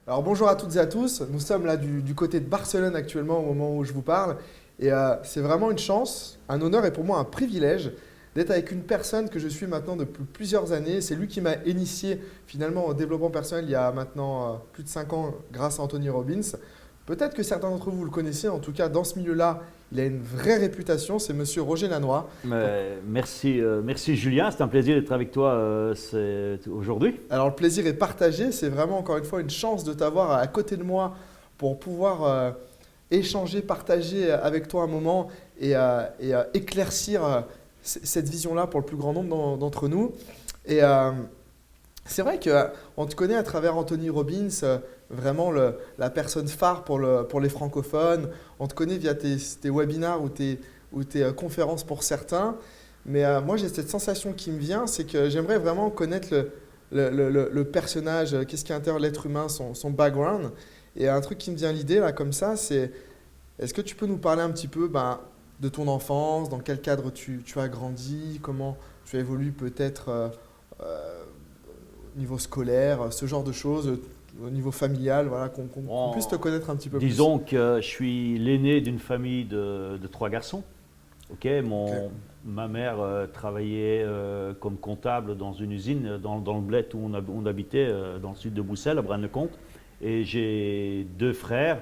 Alors bonjour à toutes et à tous, nous sommes là du côté de Barcelone actuellement au moment où je vous parle et c'est vraiment une chance, un honneur et pour moi un privilège d'être avec une personne que je suis maintenant depuis plusieurs années. C'est lui qui m'a initié finalement au développement personnel il y a maintenant plus de 5 ans grâce à Anthony Robbins. Peut-être que certains d'entre vous le connaissez, en tout cas dans ce milieu-là, il a une vraie réputation, c'est monsieur Roger Lannoy. Donc, Merci Julien, c'est un plaisir d'être avec toi aujourd'hui. alors le plaisir est partagé, c'est vraiment encore une fois une chance de t'avoir à côté de moi pour pouvoir échanger, partager avec toi un moment et éclaircir cette vision-là pour le plus grand nombre d'entre nous. Et c'est vrai qu'on te connaît à travers Anthony Robbins, vraiment la personne phare pour les francophones. On te connaît via tes webinars ou tes conférences pour certains. Mais moi, j'ai cette sensation qui me vient, c'est que j'aimerais vraiment connaître le personnage, qu'est-ce qui intéresse l'être humain, son background. Et un truc qui me vient à l'idée, là, comme ça, c'est est-ce que tu peux nous parler un petit peu de ton enfance, dans quel cadre tu as grandi, comment tu évolues peut-être au niveau scolaire, ce genre de choses, au niveau familial, voilà, qu'on puisse te connaître un petit peu plus. Disons que je suis l'aîné d'une famille de trois garçons. Ok, Ok. ma mère travaillait comme comptable dans une usine dans le bled où on habitait, dans le sud de Bruxelles, à Braine-le-Comte. Et j'ai deux frères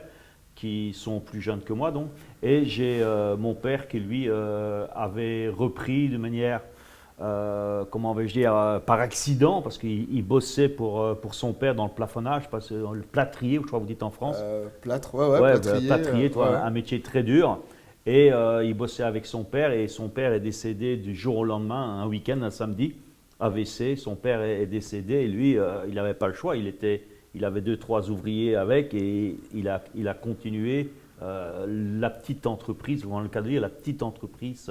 qui sont plus jeunes que moi, donc. Et j'ai mon père qui, lui, avait repris de manière, comment vais-je dire, par accident, parce qu'il bossait pour son père dans le plafonnage, parce que dans le plâtrier, je crois que vous dites en France. Plâtre, ouais, Ouais, plâtrier. plâtrier, toi, Ouais. un métier très dur. Et il bossait avec son père, et son père est décédé du jour au lendemain, un week-end, un samedi, AVC. Son père est décédé, et lui, il n'avait pas le choix. Il avait deux, trois ouvriers avec, et il a continué la petite entreprise, ou dans le cas de dire, la petite entreprise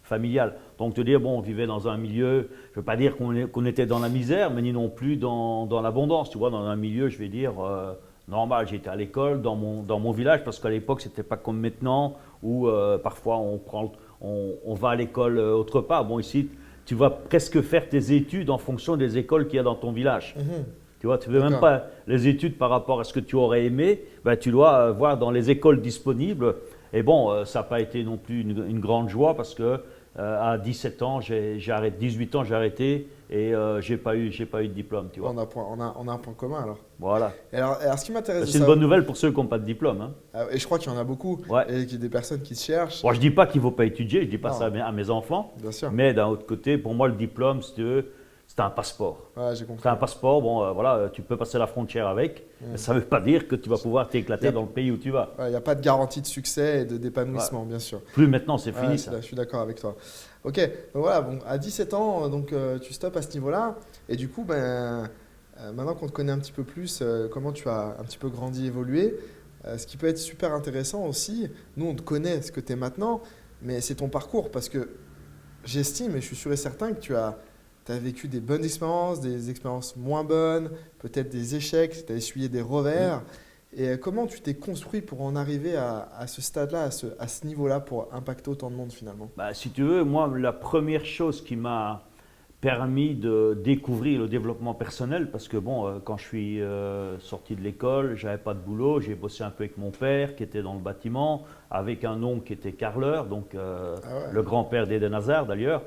familiale. Donc, te dire, bon, on vivait dans un milieu, je ne veux pas dire qu'on était dans la misère, mais ni non plus dans l'abondance, tu vois, dans un milieu, je vais dire, normal. J'étais à l'école dans mon village, parce qu'à l'époque, ce n'était pas comme maintenant, où parfois on va à l'école autre part. Bon, ici, tu vas presque faire tes études en fonction des écoles qu'il y a dans ton village. Mhm. Tu vois, tu ne fais même D'accord. pas les études par rapport à ce que tu aurais aimé, ben, tu dois voir dans les écoles disponibles. Et bon, ça n'a pas été non plus une grande joie parce que à 17 ans, j'ai arrêté, 18 ans, j'ai arrêté et j'ai pas eu de diplôme, tu Bon, vois. on a un point commun alors. Voilà. Et alors, ce qui m'intéresse de C'est une savoir, bonne nouvelle pour ceux qui n'ont pas de diplôme, hein. et je crois qu'il y en a beaucoup, Ouais. et qu'il y a des personnes qui se cherchent. Bon, je ne dis pas qu'il ne faut pas étudier, je ne dis pas ça Non, à mes enfants, bien sûr. mais d'un autre côté, pour moi, le diplôme, si tu veux, c'est un passeport. Ouais, j'ai C'est compris. un passeport, bon, voilà, tu peux passer la frontière avec, mais ça ne veut pas dire que tu vas pouvoir t'éclater Yep. dans le pays où tu vas. Il n'y a pas de garantie de succès et Ouais. d'épanouissement, bien sûr. Plus maintenant, c'est Ouais, fini ça. je suis d'accord avec toi. Ok, donc voilà, bon, à 17 ans, donc, tu stoppes à ce niveau-là. Et du coup, maintenant qu'on te connaît un petit peu plus, comment tu as un petit peu grandi, évolué, ce qui peut être super intéressant aussi, nous on te connaît ce que tu es maintenant, mais c'est ton parcours parce que j'estime et je suis sûr et certain que tu as vécu des bonnes expériences, des expériences moins bonnes, peut-être des échecs, tu as essuyé des Mm. revers. Et comment tu t'es construit pour en arriver à ce stade-là, à ce niveau-là, pour impacter autant de monde finalement? Bah, si tu veux, moi, la première chose qui m'a permis de découvrir le développement personnel, parce que bon, quand je suis sorti de l'école, j'avais pas de boulot, j'ai bossé un peu avec mon père qui était dans le bâtiment, avec un oncle qui était carreleur, donc Ah ouais. le grand-père d'Eden Hazard d'ailleurs,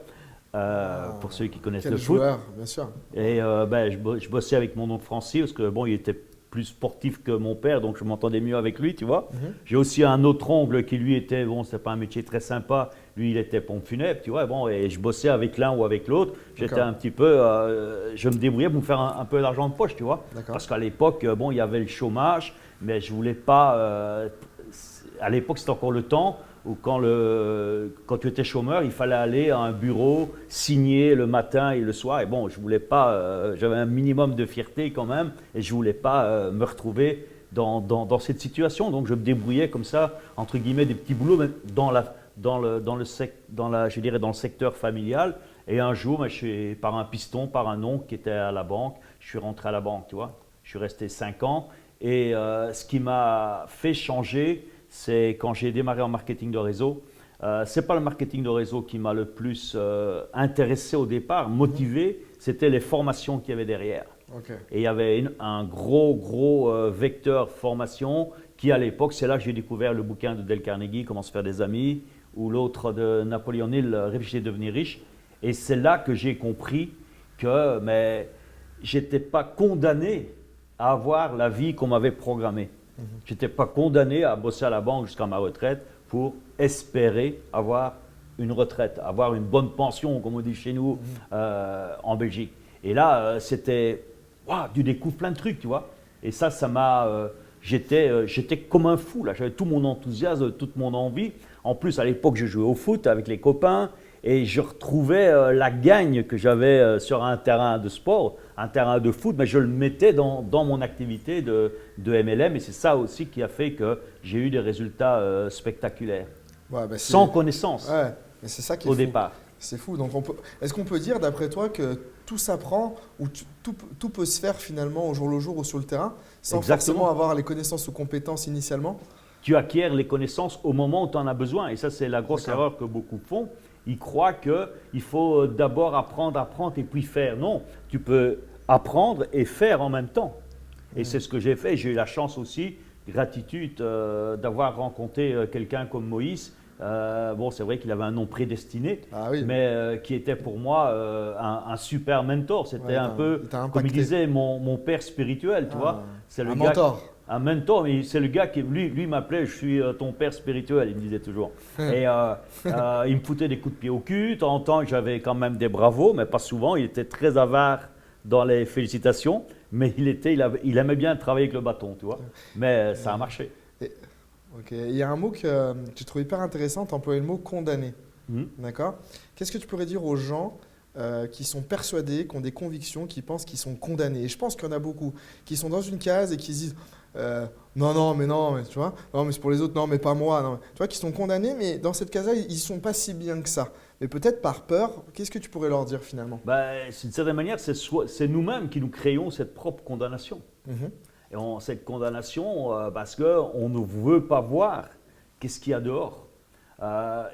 Ah, pour ceux qui connaissent quel le foot. joueur, bien sûr. Et je bossais avec mon oncle Francis, parce que bon, il était plus sportif que mon père, donc je m'entendais mieux avec lui, tu vois. Mhm. J'ai aussi un autre oncle qui lui était, bon, c'était pas un métier très sympa, lui il était pompe funèbre, tu vois, bon, et je bossais avec l'un ou avec l'autre. J'étais D'accord, un petit peu, je me débrouillais pour me faire un peu d'argent de poche, tu vois. d'accord. Parce qu'à l'époque, bon, il y avait le chômage, mais je voulais pas, à l'époque c'était encore le temps où quand tu étais chômeur, il fallait aller à un bureau, signer le matin et le soir. Et bon, je voulais pas, j'avais un minimum de fierté quand même, et je voulais pas me retrouver dans cette situation. Donc je me débrouillais comme ça, entre guillemets, des petits boulots, mais je dirais dans le secteur familial. Et un jour, par un piston, par un oncle qui était à la banque, je suis rentré à la banque, tu vois. Je suis resté 5 ans. Et ce qui m'a fait changer, c'est quand j'ai démarré en marketing de réseau. Ce n'est pas le marketing de réseau qui m'a le plus intéressé au départ, motivé, c'était les formations qu'il y avait derrière. Ok. Et il y avait un gros vecteur formation qui, à l'époque, c'est là que j'ai découvert le bouquin de Dale Carnegie, Comment se faire des amis, ou l'autre de Napoléon Hill, Réfléchir et devenir riche. Et c'est là que j'ai compris que je n'étais pas condamné à avoir la vie qu'on m'avait programmée. Je n'étais pas condamné à bosser à la banque jusqu'à ma retraite pour espérer avoir une retraite, avoir une bonne pension, comme on dit chez nous en Belgique. Et là, c'était du découvre plein de trucs, tu vois. Et ça m'a... j'étais comme un fou, là. J'avais tout mon enthousiasme, toute mon envie. En plus, à l'époque, je jouais au foot avec les copains et je retrouvais la gagne que j'avais sur un terrain de sport, un terrain de foot, mais je le mettais dans mon activité de MLM. Et c'est ça aussi qui a fait que j'ai eu des résultats spectaculaires. Ouais, sans connaissance mais c'est ça qui est au fou. départ. C'est fou. Donc est-ce qu'on peut dire, d'après toi, que tout s'apprend ou tout peut se faire finalement au jour le jour ou sur le terrain sans forcément avoir les connaissances ou compétences initialement? Tu acquiers les connaissances au moment où tu en as besoin. Et ça, c'est la grosse erreur que beaucoup font. Ils croient qu'il faut d'abord apprendre et puis faire. Non, tu peux apprendre et faire en même temps. Et c'est ce que j'ai fait. J'ai eu la chance aussi, gratitude, d'avoir rencontré quelqu'un comme Moïse. C'est vrai qu'il avait un nom prédestiné, mais qui était pour moi un super mentor. C'était un peu, comme il disait, mon père spirituel, tu vois. C'est le mentor. Un mentor, mais c'est le gars qui, lui m'appelait, je suis ton père spirituel, il me disait toujours. Et il me foutait des coups de pied au cul. De temps en temps, j'avais quand même des bravos, mais pas souvent. Il était très avare dans les félicitations, mais il aimait bien travailler avec le bâton, tu vois. Mais ça a marché. Ok. Il y a un mot que tu trouves hyper intéressant, tu as employé le mot condamné. D'accord. Qu'est-ce que tu pourrais dire aux gens qui sont persuadés, qui ont des convictions, qui pensent qu'ils sont condamnés? Et je pense qu'il y en a beaucoup qui sont dans une case et qui se disent non, mais tu vois, non, mais c'est pour les autres, non, mais pas moi. Non. Tu vois, qui sont condamnés, mais dans cette case-là, ils ne sont pas si bien que ça. Mais peut-être par peur, qu'est-ce que tu pourrais leur dire finalement? D'une certaine manière, c'est nous-mêmes qui nous créons cette propre condamnation. Et cette condamnation, parce qu'on ne veut pas voir qu'est-ce qu'il y a dehors.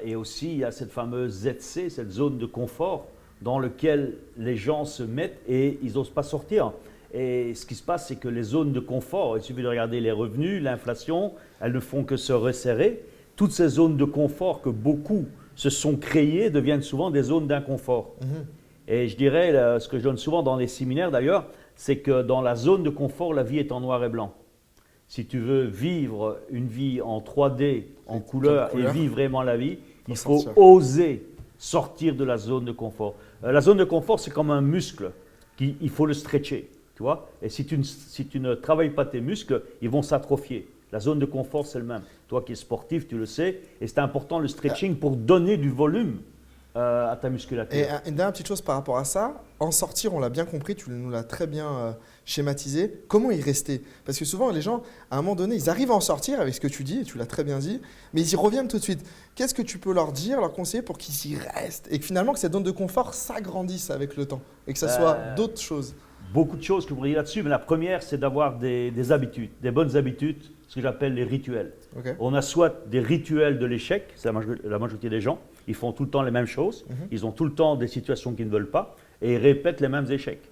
Et aussi, il y a cette fameuse ZC, cette zone de confort dans laquelle les gens se mettent et ils n'osent pas sortir. Et ce qui se passe, c'est que les zones de confort, il suffit de regarder les revenus, l'inflation, elles ne font que se resserrer. Toutes ces zones de confort que beaucoup se sont créées deviennent souvent des zones d'inconfort. Et je dirais, ce que je donne souvent dans les séminaires d'ailleurs, c'est que dans la zone de confort, la vie est en noir et blanc. Si tu veux vivre une vie en 3D, en couleur, et vivre vraiment la vie, il faut oser sortir de la zone de confort. La zone de confort, c'est comme un muscle, il faut le stretcher, tu vois. Et si tu ne travailles pas tes muscles, ils vont s'atrophier. La zone de confort, c'est le même. Toi qui es sportif, tu le sais, et c'est important le stretching pour donner du volume à ta musculature. Et une dernière petite chose par rapport à ça, en sortir, on l'a bien compris, tu nous l'as très bien schématisé. Comment y rester? Parce que souvent, les gens, à un moment donné, ils arrivent à en sortir avec ce que tu dis, et tu l'as très bien dit, mais ils y reviennent tout de suite. Qu'est-ce que tu peux leur dire, leur conseiller pour qu'ils y restent? Et que finalement, que cette zone de confort s'agrandisse avec le temps et que ça soit d'autres choses? Beaucoup de choses que je voudrais dire là-dessus, mais la première, c'est d'avoir des habitudes, des bonnes habitudes, ce que j'appelle les rituels. On a soit des rituels de l'échec, c'est la majorité des gens, ils font tout le temps les mêmes choses, ils ont tout le temps des situations qu'ils ne veulent pas et ils répètent les mêmes échecs.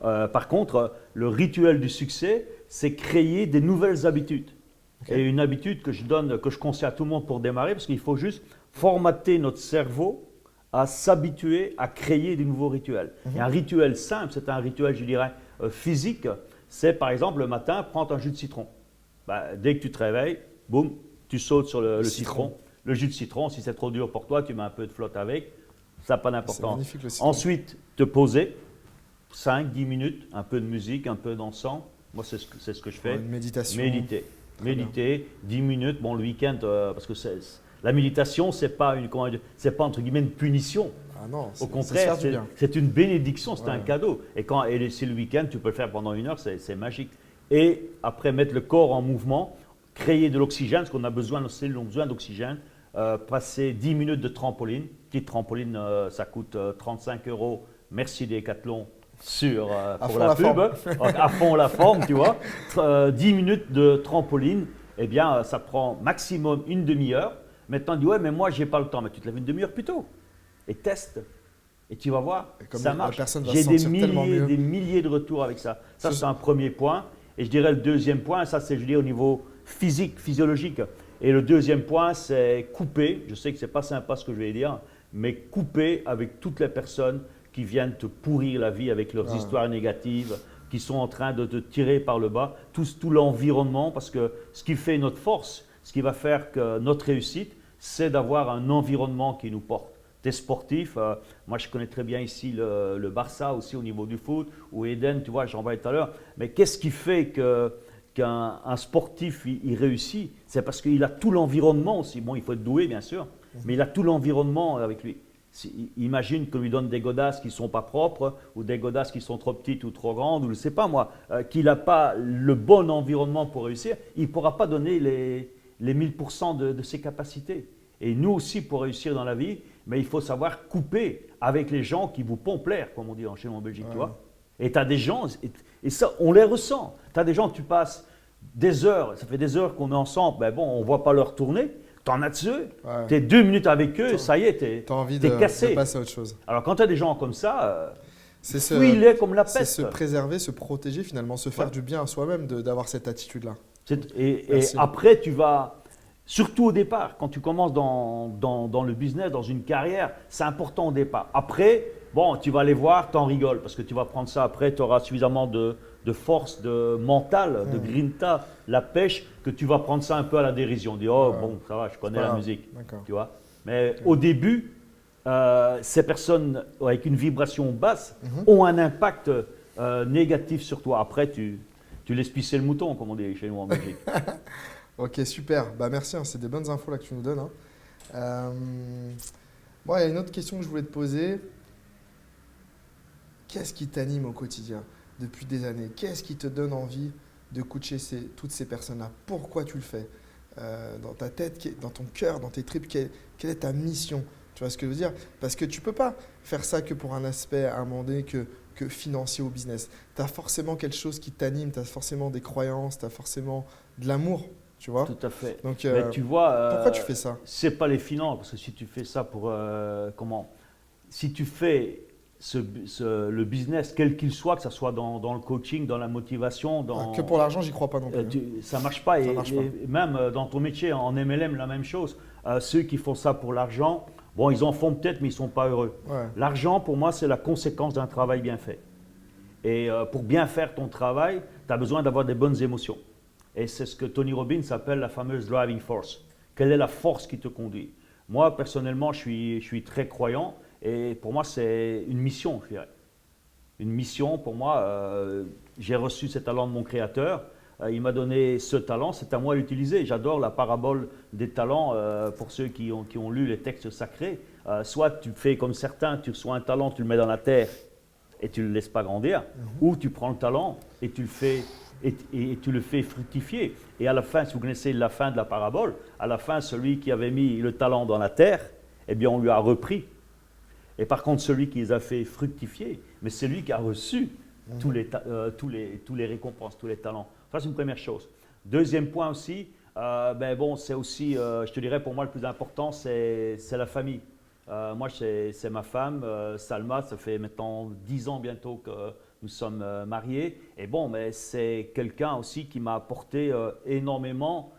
Par contre, le rituel du succès, c'est créer des nouvelles habitudes. Et une habitude que je conseille à tout le monde pour démarrer, parce qu'il faut juste formater notre cerveau à s'habituer à créer des nouveaux rituels. Et un rituel simple, c'est un rituel, je dirais, physique. C'est par exemple le matin, prendre un jus de citron. Dès que tu te réveilles, boum, tu sautes sur le citron. Le jus de citron, si c'est trop dur pour toi, tu mets un peu de flotte avec. Ça n'a pas d'importance. Ensuite, te poser, 5-10 minutes, un peu de musique, un peu d'encens. Moi, c'est ce que je fais. Une méditation. Méditer, 10 minutes. Bon, le week-end, parce que la méditation, c'est pas entre guillemets une punition. Ah non, au contraire, c'est une bénédiction, c'est un cadeau. Et si le week-end, tu peux le faire pendant 1 heure, c'est magique. Et après, mettre le corps en mouvement, créer de l'oxygène, parce qu'on a besoin, nos cellules ont besoin d'oxygène. Passer 10 minutes de trampoline. Petite trampoline, ça coûte 35 €. Merci Decathlon pour la pub. À fond la forme, tu vois. 10 minutes de trampoline, eh bien, ça prend maximum une demi-heure. Maintenant, on dit, ouais, mais moi, je n'ai pas le temps. Mais tu te lèves une demi-heure plus tôt et teste. Et tu vas voir, Et comme ça la marche. personne va J'ai se des sentir tellement milliers, mieux. des milliers de retours avec ça. Ça, Ce- c'est un premier point. Et je dirais le deuxième point, ça c'est, je dis, au niveau physique, physiologique. Et le deuxième point, c'est couper. Je sais que ce n'est pas sympa ce que je vais dire, mais couper avec toutes les personnes qui viennent te pourrir la vie avec leurs Ouais. histoires négatives, qui sont en train de te tirer par le bas, tout l'environnement, parce que ce qui fait notre force, ce qui va faire que notre réussite, c'est d'avoir un environnement qui nous porte. Tu es sportif, moi je connais très bien ici le Barça aussi au niveau du foot, ou Eden, tu vois, j'en parlais tout à l'heure, mais qu'est-ce qui fait qu'un sportif il réussit? C'est parce qu'il a tout l'environnement aussi. Bon, il faut être doué bien sûr, mais il a tout l'environnement avec lui. Imagine qu'on lui donne des godasses qui ne sont pas propres, ou des godasses qui sont trop petites ou trop grandes, ou je ne sais pas moi, qu'il n'a pas le bon environnement pour réussir, il ne pourra pas donner les 1000% de ses capacités. Et nous aussi, pour réussir dans la vie, mais il faut savoir couper avec les gens qui vous pompent l'air, comme on dit chez nous en Belgique, tu vois. Et tu as des gens, et ça, on les ressent. Tu as des gens, tu passes des heures, ça fait des heures qu'on est ensemble, ben bon, on ne voit pas leur tourner. Tu en as de ceux, Ouais. tu es 2 minutes avec eux, ça y est, Tu as envie t'es de cassé. passer à autre chose. Alors quand tu as des gens comme ça, C'est fuis-les comme la c'est peste. se préserver, se protéger, finalement, se faire Ouais. du bien à soi-même d'avoir cette attitude-là. Et Merci. après, tu vas, surtout au départ, quand tu commences dans le business, dans une carrière, c'est important au départ. Après, bon, tu vas aller voir, tu en rigoles, parce que tu vas prendre ça après, tu auras suffisamment de force, de mental, de grinta, la pêche, que tu vas prendre ça un peu à la dérision. Dire, oh bon, ça va, je connais pas la grave. musique. D'accord. Tu vois. Mais au début, ces personnes avec une vibration basse ont un impact négatif sur toi. Après, tu laisses pisser le mouton, comme on dit chez nous en Belgique. Ok, super. Bah, merci, hein, c'est des bonnes infos là que tu nous donnes. Hein. Bon, il y a une autre question que je voulais te poser. Qu'est-ce qui t'anime au quotidien depuis des années? Qu'est-ce qui te donne envie de coacher toutes ces personnes-là? Pourquoi tu le fais? Dans ta tête, dans ton cœur, dans tes tripes, quelle est ta mission? Tu vois ce que je veux dire? Parce que tu ne peux pas faire ça que pour un aspect à un moment donné que financier ou business. Tu as forcément quelque chose qui t'anime, tu as forcément des croyances, tu as forcément de l'amour, tu vois? Tout à fait. Donc, Mais tu vois, pourquoi tu fais ça? c'est pas les finances, parce que si tu fais ça pour si tu fais le business, quel qu'il soit, que ce soit dans le coaching, dans la motivation, Que pour l'argent, j'y crois pas non plus. ça marche pas. Ça marche pas. Et même dans ton métier, en MLM, la même chose. Ceux qui font ça pour l'argent, bon, ils en font peut-être, mais ils sont pas heureux. Ouais. L'argent, pour moi, c'est la conséquence d'un travail bien fait. Et pour bien faire ton travail, tu as besoin d'avoir des bonnes émotions. Et c'est ce que Tony Robbins appelle la fameuse driving force. Quelle est la force qui te conduit? Moi, personnellement, je suis très croyant et pour moi, c'est une mission, je dirais. Une mission, pour moi, j'ai reçu ce talent de mon créateur. Il m'a donné ce talent, c'est à moi de l'utiliser. J'adore la parabole des talents pour ceux qui ont lu les textes sacrés. Soit tu fais comme certains, tu reçois un talent, tu le mets dans la terre et tu ne le laisses pas grandir, ou tu prends le talent et tu le fais et tu le fais fructifier. Et à la fin, si vous connaissez la fin de la parabole, à la fin, celui qui avait mis le talent dans la terre, eh bien, on lui a repris. Et par contre, celui qui les a fait fructifier, mais c'est lui qui a reçu tous les récompenses, tous les talents. Ça, c'est une première chose. Deuxième point aussi, c'est aussi, je te dirais, pour moi, le plus important, c'est la famille. Moi, c'est ma femme, Salma, ça fait maintenant 10 ans bientôt que nous sommes mariés. Et bon, mais c'est quelqu'un aussi qui m'a apporté énormément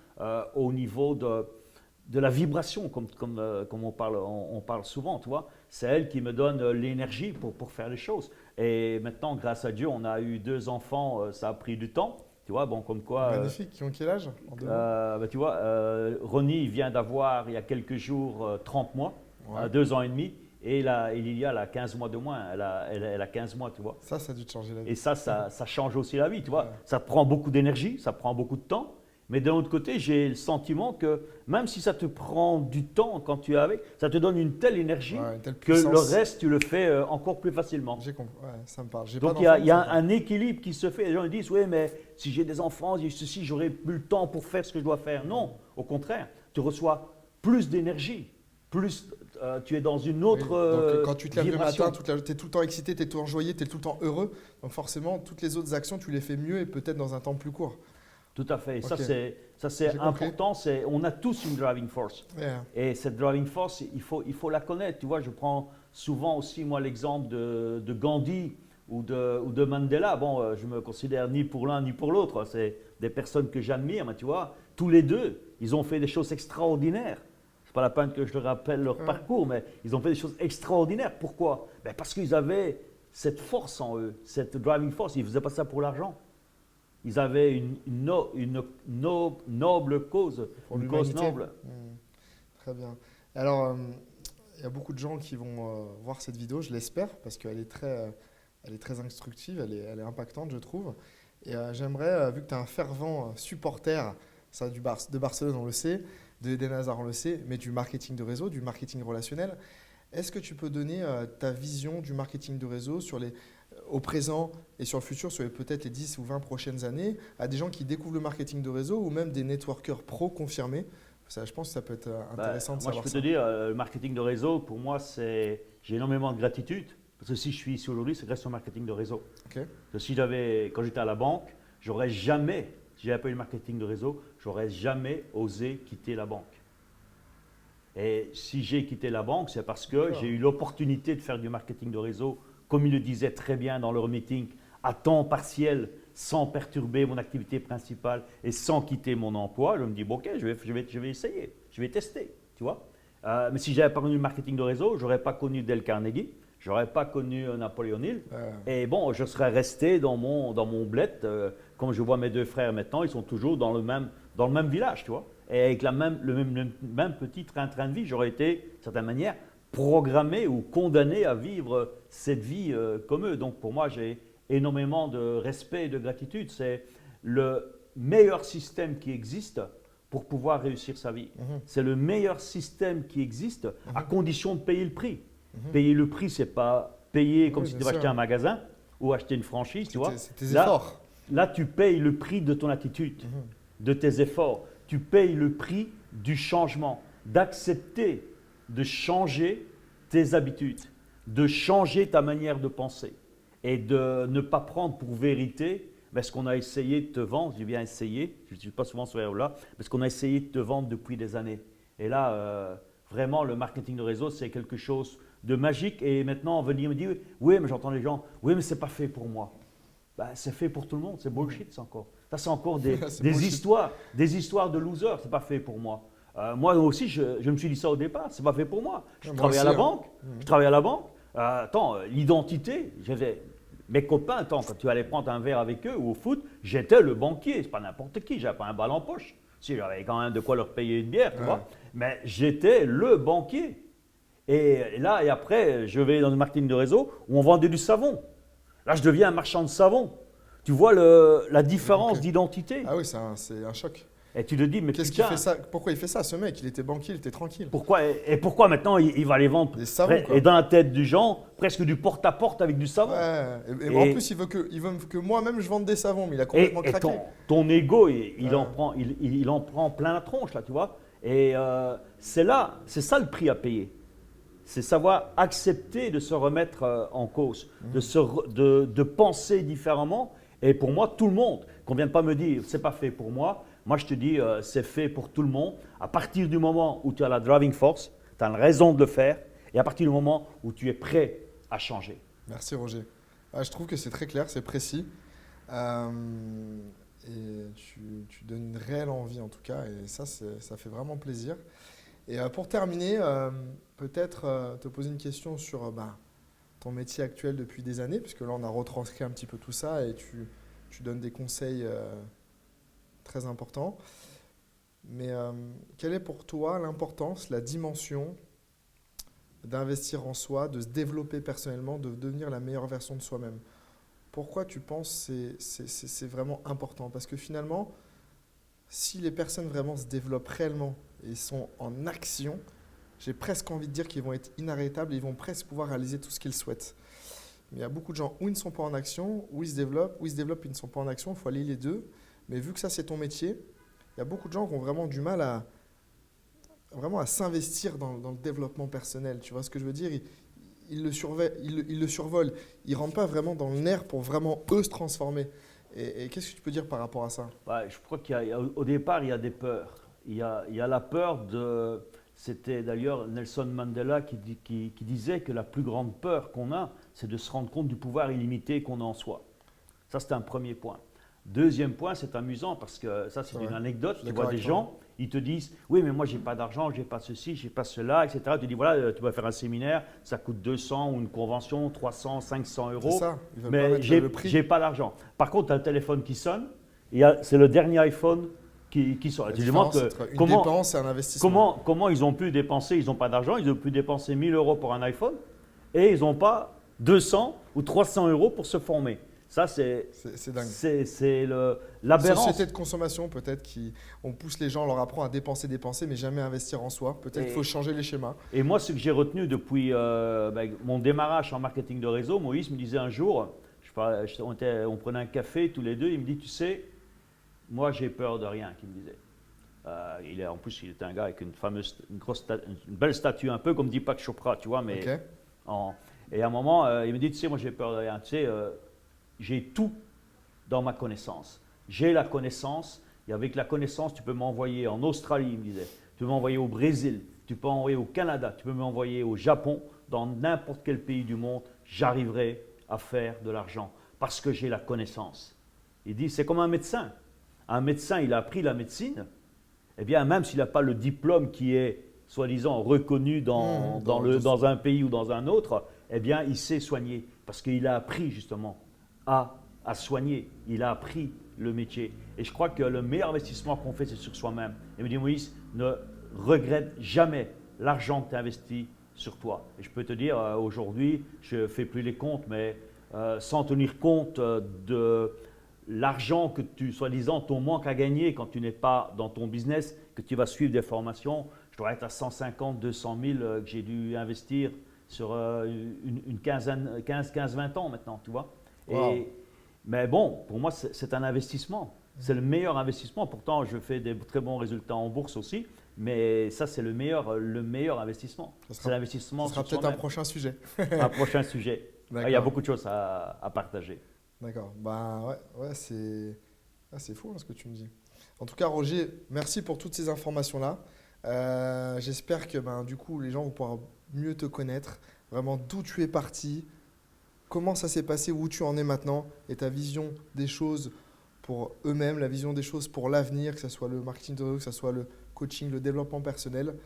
au niveau de la vibration, comme on parle souvent, tu vois. C'est elle qui me donne l'énergie pour faire les choses. Et maintenant, grâce à Dieu, on a eu 2 enfants, ça a pris du temps. Tu vois, bon, comme quoi. Magnifique. Qui ont quel âge en 2 ans? Tu vois, Ronnie vient d'avoir, il y a quelques jours, 30 mois, Ouais. 2 ans et demi. Et Lilia, elle a 15 mois de moins. Elle a 15 mois, tu vois. Ça a dû te changer la vie. Et ça change aussi la vie, tu vois. Ouais. Ça prend beaucoup d'énergie, ça prend beaucoup de temps. Mais d'un autre côté, j'ai le sentiment que même si ça te prend du temps quand tu es avec, ça te donne une telle énergie Ouais, une telle que le puissance. reste, tu le fais encore plus facilement. J'ai compris. Ouais, ça me parle. J'ai Donc pas il y a, d'enfant, il y a ça me parle. un équilibre qui se fait. Les gens ils disent, oui, mais si j'ai des enfants, j'ai ceci, j'aurai plus le temps pour faire ce que je dois faire. Non, au contraire, tu reçois plus d'énergie, plus tu es dans une Oui. autre Donc, quand tu te lèves le vibration. matin, tu es tout le temps excité, tu es tout le temps joyeux, tu es tout le temps heureux. Donc forcément, toutes les autres actions, tu les fais mieux et peut-être dans un temps plus court. Tout à fait. Et Ok. ça c'est J'ai compris. important. On a tous une driving force. Yeah. Et cette driving force, il faut la connaître. Tu vois, je prends souvent aussi, moi, l'exemple de Gandhi ou de Mandela. Bon, je me considère ni pour l'un ni pour l'autre. C'est des personnes que j'admire, mais tu vois, tous les deux, ils ont fait des choses extraordinaires. C'est pas la peine que je te rappelle leur parcours, mais ils ont fait des choses extraordinaires. Pourquoi? Ben parce qu'ils avaient cette force en eux, cette driving force. Ils ne faisaient pas ça pour l'argent. Ils avaient une noble cause, Pour une cause l'humanité. noble. Très bien. Alors, il y a beaucoup de gens qui vont voir cette vidéo, je l'espère, parce qu'elle est elle est très instructive, elle est impactante, je trouve. Et j'aimerais, vu que tu es un fervent supporter ça, de Barcelone, on le sait, de Eden Hazard, on le sait, mais du marketing de réseau, du marketing relationnel, est-ce que tu peux donner ta vision du marketing de réseau au présent et sur le futur, sur peut-être les 10 ou 20 prochaines années, à des gens qui découvrent le marketing de réseau ou même des networkers pro confirmés? Ça, je pense que ça peut être intéressant de Moi, je savoir peux ça. te dire, le marketing de réseau, pour moi, j'ai énormément de gratitude. Parce que si je suis ici aujourd'hui, c'est grâce au marketing de réseau. Ok. Parce que quand j'étais à la banque, j'aurais jamais, si j'avais pas eu le marketing de réseau, j'aurais jamais osé quitter la banque. Et si j'ai quitté la banque, c'est parce que D'accord. j'ai eu l'opportunité de faire du marketing de réseau, comme ils le disaient très bien dans leur meeting, à temps partiel, sans perturber mon activité principale et sans quitter mon emploi. Je me dis, bon, ok, je vais essayer, je vais tester, tu vois. Mais si j'avais pas connu le marketing de réseau, j'aurais pas connu Dale Carnegie, j'aurais pas connu Napoléon Hill. Et bon, je serais resté dans mon bled. Comme je vois mes deux frères maintenant, ils sont toujours dans le même village, tu vois. Et avec le même petit train de vie, j'aurais été, d'une certaine manière, programmé ou condamné à vivre cette vie comme eux. Donc pour moi, j'ai énormément de respect et de gratitude. C'est le meilleur système qui existe pour pouvoir réussir sa vie. C'est le meilleur système qui existe à condition de payer le prix. Payer le prix, c'est pas payer comme si tu devais acheter un magasin ou acheter une franchise, tu vois. C'est tes efforts. Là, tu payes le prix de ton attitude, de tes efforts. Tu payes le prix du changement, d'accepter de changer tes habitudes, de changer ta manière de penser et de ne pas prendre pour vérité ce qu'on a essayé de te vendre. Je dis bien essayer, je ne suis pas souvent sur là, parce qu'on a essayé de te vendre depuis des années. Et là, vraiment, le marketing de réseau, c'est quelque chose de magique. Et maintenant, venir me dire, oui, mais j'entends les gens, oui, mais ce n'est pas fait pour moi. C'est fait pour tout le monde, c'est bullshit ça encore. Ça c'est encore des histoires de losers, c'est pas fait pour moi. Moi aussi, je me suis dit ça au départ, c'est pas fait pour moi. Je travaillais à la banque, attends, l'identité, j'avais mes copains, attends, quand tu allais prendre un verre avec eux ou au foot, j'étais le banquier, c'est pas n'importe qui, j'avais pas un bal en poche. Si j'avais quand même de quoi leur payer une bière, tu vois. Mais j'étais le banquier. Et là, et après, je vais dans le marketing de réseau où on vendait du savon. Là, je deviens un marchand de savon. Tu vois la différence d'identité. Ah oui, c'est un choc. Et tu te dis, mais qu'est-ce qu'il fait ça? Pourquoi il fait ça, ce mec? Il était banquier, il était tranquille. Pourquoi maintenant il va les vendre des savons, et dans la tête du gens, presque du porte-à-porte avec du savon. Et en plus, il veut que moi-même je vende des savons, mais il a complètement craqué. Ton ego, il en prend plein la tronche, là, tu vois. Et c'est ça le prix à payer. C'est savoir accepter de se remettre en cause, de penser différemment. Et pour moi, tout le monde, qu'on ne vienne pas me dire c'est pas fait pour moi. Moi, je te dis c'est fait pour tout le monde. À partir du moment où tu as la driving force, tu as une raison de le faire, et à partir du moment où tu es prêt à changer. Merci Roger. Je trouve que c'est très clair, c'est précis. Et tu donnes une réelle envie en tout cas, et ça fait vraiment plaisir. Et pour terminer, peut-être te poser une question sur ton métier actuel depuis des années, puisque là on a retranscrit un petit peu tout ça et tu donnes des conseils très importants. Mais quelle est pour toi l'importance, la dimension d'investir en soi, de se développer personnellement, de devenir la meilleure version de soi-même? Pourquoi tu penses que c'est vraiment important? Parce que finalement, si les personnes vraiment se développent réellement et sont en action, j'ai presque envie de dire qu'ils vont être inarrêtables et ils vont presque pouvoir réaliser tout ce qu'ils souhaitent. Mais il y a beaucoup de gens où ils ne sont pas en action, où ils se développent, et ils ne sont pas en action. Il faut allier les deux. Mais vu que ça, c'est ton métier, il y a beaucoup de gens qui ont vraiment du mal à s'investir dans le développement personnel. Tu vois ce que je veux dire? Ils le survolent. Ils ne rentrent pas vraiment dans le nerf pour vraiment, eux, se transformer. Et qu'est-ce que tu peux dire par rapport à ça? Je crois qu'au départ, il y a des peurs. Il y a la peur de C'était d'ailleurs Nelson Mandela qui disait que la plus grande peur qu'on a, c'est de se rendre compte du pouvoir illimité qu'on a en soi. Ça, c'est un premier point. Deuxième point, c'est amusant parce que ça, c'est une anecdote. Tu vois des gens, ils te disent « Oui, mais moi, je n'ai pas d'argent, je n'ai pas ceci, je n'ai pas cela, etc. » Tu dis « Voilà, tu vas faire un séminaire, ça coûte 200 ou une convention, 300, 500 euros. C'est ça, ils veulent pas Mais mettre je le prix. n'ai pas d'argent. » Par contre, tu as le téléphone qui sonne, c'est le dernier iPhone qui sort. La Tu demandes différence entre une dépense et un investissement. comment ils ont pu dépenser, ils n'ont pas d'argent, ils ont pu dépenser 1000 euros pour un iPhone et ils n'ont pas 200 ou 300 euros pour se former. Ça, c'est dingue. C'est l'aberrance. Société de consommation, peut-être, on pousse les gens, on leur apprend à dépenser, mais jamais investir en soi. Peut-être qu'il faut changer les schémas. Et moi, ce que j'ai retenu depuis mon démarrage en marketing de réseau, Moïse me disait un jour, on prenait un café tous les deux, il me dit, tu sais, moi, j'ai peur de rien, qu'il me disait. En plus, il était un gars avec une belle statue, un peu comme Deepak Chopra, tu vois. Mais et à un moment, il me dit, tu sais, moi, j'ai peur de rien. Tu sais, j'ai tout dans ma connaissance. J'ai la connaissance, et avec la connaissance, tu peux m'envoyer en Australie, il me disait. Tu peux m'envoyer au Brésil, tu peux m'envoyer au Canada, tu peux m'envoyer au Japon, dans n'importe quel pays du monde, j'arriverai à faire de l'argent parce que j'ai la connaissance. Il dit, c'est comme un médecin. Un médecin, il a appris la médecine, eh bien, même s'il n'a pas le diplôme qui est, soi-disant, reconnu dans un pays ou dans un autre, eh bien, il sait soigner parce qu'il a appris justement à soigner. Il a appris le métier. Et je crois que le meilleur investissement qu'on fait, c'est sur soi-même. Il me dit, Moïse, ne regrette jamais l'argent que tu as investi sur toi. Et je peux te dire, aujourd'hui, je ne fais plus les comptes, mais sans tenir compte de l'argent que tu, soi-disant, ton manque à gagner quand tu n'es pas dans ton business, que tu vas suivre des formations, je dois être à 150, 200 000 que j'ai dû investir sur une 15-20 ans maintenant, tu vois. Wow. Mais bon, pour moi, c'est un investissement. C'est le meilleur investissement. Pourtant, je fais des très bons résultats en bourse aussi, mais ça, c'est le meilleur investissement. C'est l'investissement sur sera peut-être un prochain sujet. Un prochain sujet. Il y a beaucoup de choses à partager. D'accord. Bah ouais, c'est fou hein, ce que tu me dis. En tout cas, Roger, merci pour toutes ces informations-là. J'espère que du coup, les gens vont pouvoir mieux te connaître, vraiment d'où tu es parti, comment ça s'est passé, où tu en es maintenant et ta vision des choses pour eux-mêmes, la vision des choses pour l'avenir, que ce soit le marketing de réseau, que ce soit le coaching, le développement personnel.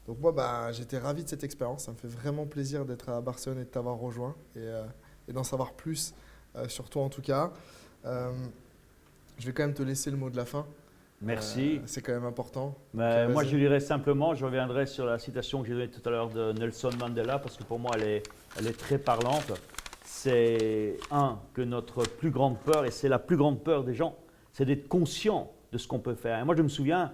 Donc moi, j'étais ravi de cette expérience. Ça me fait vraiment plaisir d'être à Barcelone et de t'avoir rejoint et d'en savoir plus sur toi en tout cas. Je vais quand même te laisser le mot de la fin. Merci. C'est quand même important. Mais moi, je dirais simplement, je reviendrai sur la citation que j'ai donnée tout à l'heure de Nelson Mandela, parce que pour moi, elle est très parlante. C'est que notre plus grande peur, et c'est la plus grande peur des gens, c'est d'être conscient de ce qu'on peut faire. Et moi, je me souviens,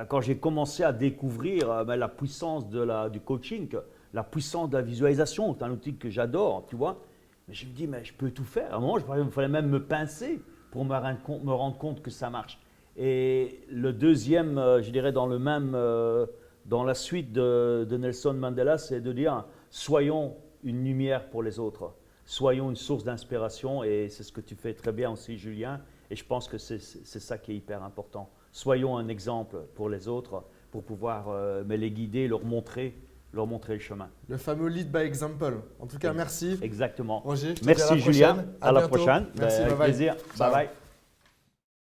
quand j'ai commencé à découvrir la puissance du coaching, la puissance de la visualisation, c'est un outil que j'adore, tu vois. Mais je me dis, mais je peux tout faire. À un moment, il fallait même me pincer pour me rendre compte que ça marche. Et le deuxième, je dirais dans la suite de Nelson Mandela, c'est de dire, soyons une lumière pour les autres. Soyons une source d'inspiration, et c'est ce que tu fais très bien aussi, Julien. Et je pense que c'est ça qui est hyper important. Soyons un exemple pour les autres, pour pouvoir les guider, leur montrer le chemin. Le fameux lead by example. En tout cas, merci. Exactement. Roger, merci Julien. À la bientôt. prochaine. Merci, avec bye bye. plaisir. Ciao. Bye bye.